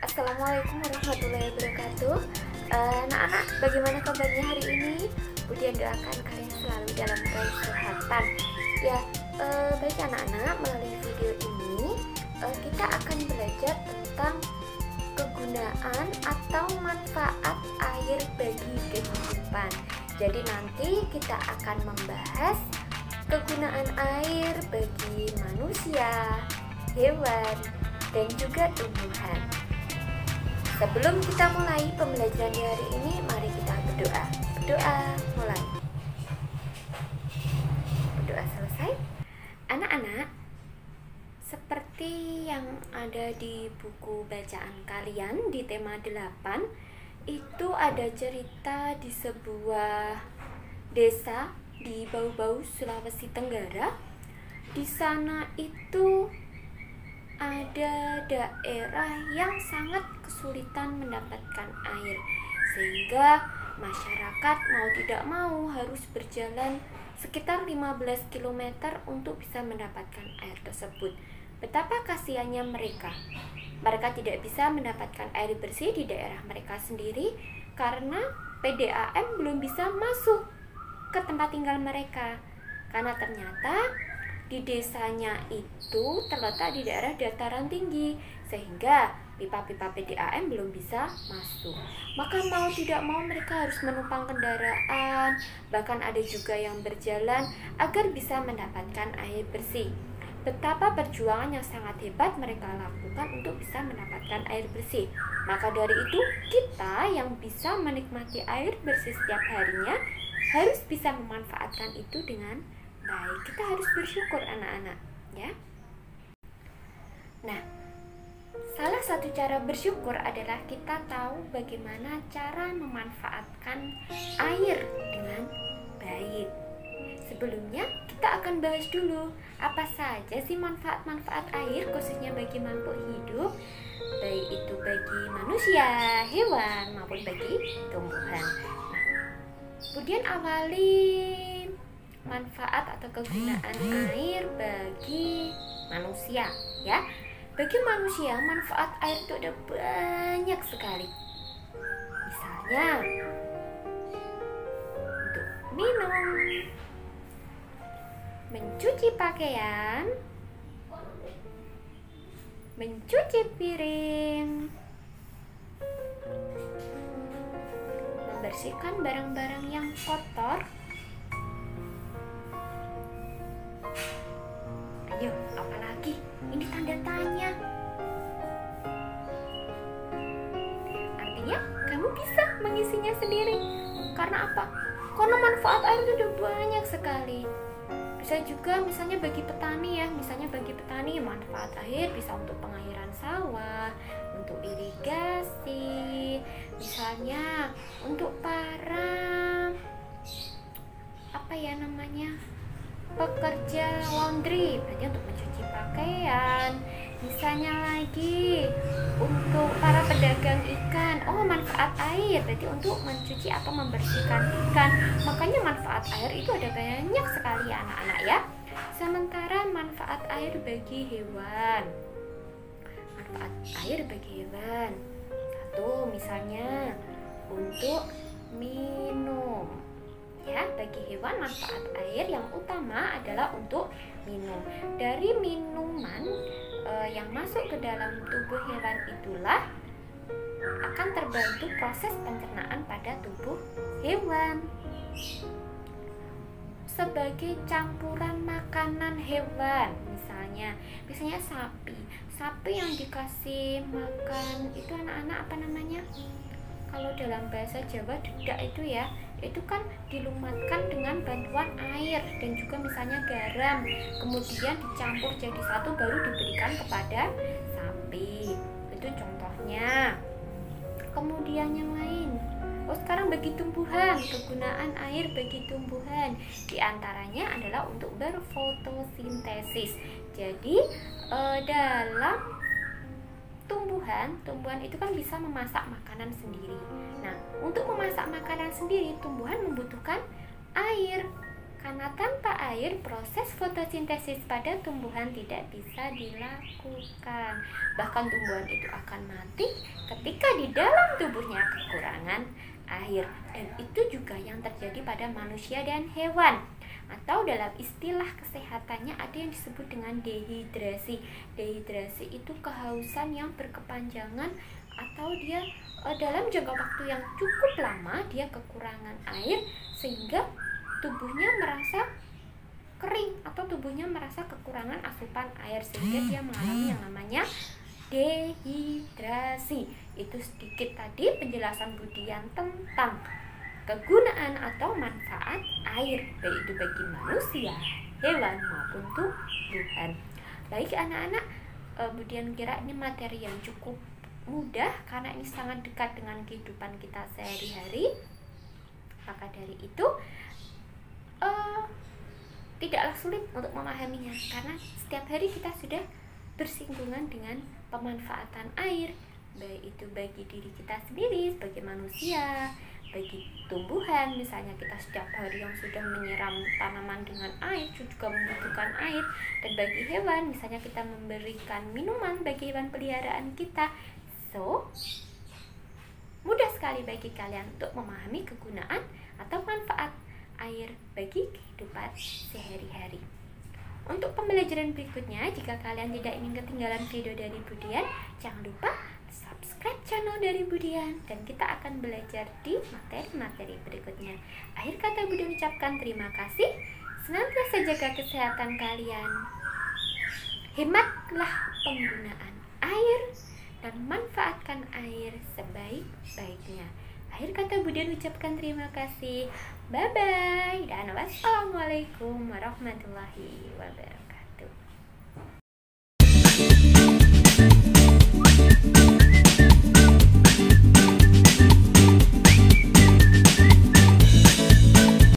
Assalamualaikum warahmatullahi wabarakatuh. Anak-anak, bagaimana kabarnya hari ini? Pujian doakan kalian selalu dalam kesehatan. Ya, baik anak-anak, melalui video ini kita akan belajar tentang kegunaan atau manfaat air bagi kehidupan. Jadi nanti kita akan membahas kegunaan air bagi manusia, hewan, dan juga tumbuhan. Sebelum kita mulai pembelajaran di hari ini, mari kita berdoa. Berdoa mulai. Berdoa selesai. Anak-anak, seperti yang ada di buku bacaan kalian di tema 8, itu ada cerita di sebuah desa di Bau-Bau, Sulawesi Tenggara. Di sana itu ada daerah yang sangat kesulitan mendapatkan air, sehingga masyarakat mau tidak mau harus berjalan sekitar 15 km untuk bisa mendapatkan air tersebut. Betapa kasihannya mereka. Mereka tidak bisa mendapatkan air bersih di daerah mereka sendiri karena PDAM belum bisa masuk ke tempat tinggal mereka. Karena ternyata di desanya itu terletak di daerah dataran tinggi, sehingga pipa-pipa PDAM belum bisa masuk. Maka mau tidak mau mereka harus menumpang kendaraan, bahkan ada juga yang berjalan agar bisa mendapatkan air bersih. Betapa perjuangan yang sangat hebat mereka lakukan untuk bisa mendapatkan air bersih. Maka dari itu, kita yang bisa menikmati air bersih setiap harinya harus bisa memanfaatkan itu dengan baik. Kita harus bersyukur anak-anak, ya. Nah, salah satu cara bersyukur adalah kita tahu bagaimana cara memanfaatkan air dengan baik. Sebelumnya, kita akan bahas dulu apa saja sih manfaat-manfaat air khususnya bagi makhluk hidup, baik itu bagi manusia, hewan, maupun bagi tumbuhan. Nah, kemudian awali manfaat atau kegunaan air bagi manusia, ya. Bagi manusia, manfaat air itu ada banyak sekali. Misalnya untuk minum, mencuci pakaian, mencuci piring, membersihkan barang-barang yang kotor. Ayo, apalagi? Ini tanda tanya. Artinya, kamu bisa mengisinya sendiri. Karena apa? Karena manfaat air itu udah banyak sekali. Bisa juga misalnya bagi petani ya. Misalnya bagi petani, manfaat air bisa untuk pengairan sawah, untuk irigasi. Misalnya untuk para pekerja laundry, berarti untuk mencuci pakaian. Misalnya lagi untuk para pedagang ikan, manfaat air berarti untuk mencuci atau membersihkan ikan. Makanya manfaat air itu ada banyak sekali ya anak-anak ya. Sementara manfaat air bagi hewan, manfaat air bagi hewan, satu misalnya untuk minum. Ya, bagi hewan manfaat air yang utama adalah untuk minum. Dari minuman yang masuk ke dalam tubuh hewan itulah akan terbantu proses pencernaan pada tubuh hewan. Sebagai campuran makanan hewan, misalnya sapi yang dikasih makan itu anak-anak apa namanya? Kalau dalam bahasa Jawa dedak itu kan dilumatkan dengan bantuan air dan juga misalnya garam, kemudian dicampur jadi satu baru diberikan kepada sapi. Itu contohnya. Kemudian yang lain, sekarang bagi tumbuhan, kegunaan air bagi tumbuhan diantaranya adalah untuk berfotosintesis. Jadi dalam tumbuhan itu kan bisa memasak makanan sendiri. Nah, untuk memasak makanan sendiri, tumbuhan membutuhkan air Karena tanpa air, proses fotosintesis pada tumbuhan tidak bisa dilakukan. Bahkan tumbuhan itu akan mati ketika di dalam tubuhnya kekurangan air. Dan itu juga yang terjadi pada manusia dan hewan. Atau dalam istilah kesehatannya ada yang disebut dengan dehidrasi. Dehidrasi itu kehausan yang berkepanjangan, atau dia dalam jangka waktu yang cukup lama dia kekurangan air sehingga tubuhnya merasa kering atau tubuhnya merasa kekurangan asupan air sehingga dia mengalami yang namanya dehidrasi. Itu sedikit tadi penjelasan Budian tentang kegunaan atau manfaat air, baik itu bagi manusia, hewan maupun tumbuhan. Baik anak-anak, Budian kira ini materi yang cukup mudah karena ini sangat dekat dengan kehidupan kita sehari-hari. Maka dari itu tidaklah sulit untuk memahaminya karena setiap hari kita sudah bersinggungan dengan pemanfaatan air, baik itu bagi diri kita sendiri sebagai manusia, bagi tumbuhan, misalnya kita setiap hari yang sudah menyiram tanaman dengan air juga membutuhkan air, dan bagi hewan, misalnya kita memberikan minuman bagi hewan peliharaan kita. So, mudah sekali bagi kalian untuk memahami kegunaan atau manfaat air bagi kehidupan sehari-hari. Untuk pembelajaran berikutnya, jika kalian tidak ingin ketinggalan video dari Budian, jangan lupa subscribe channel dari Budian dan kita akan belajar di materi-materi berikutnya. Akhir kata Budian ucapkan terima kasih. Senantiasa jaga kesehatan kalian. Hematlah penggunaan air dan manfaatkan air sebaik-baiknya. Akhir kata Budian ucapkan terima kasih. Bye-bye dan wassalamualaikum warahmatullahi wabarakatuh.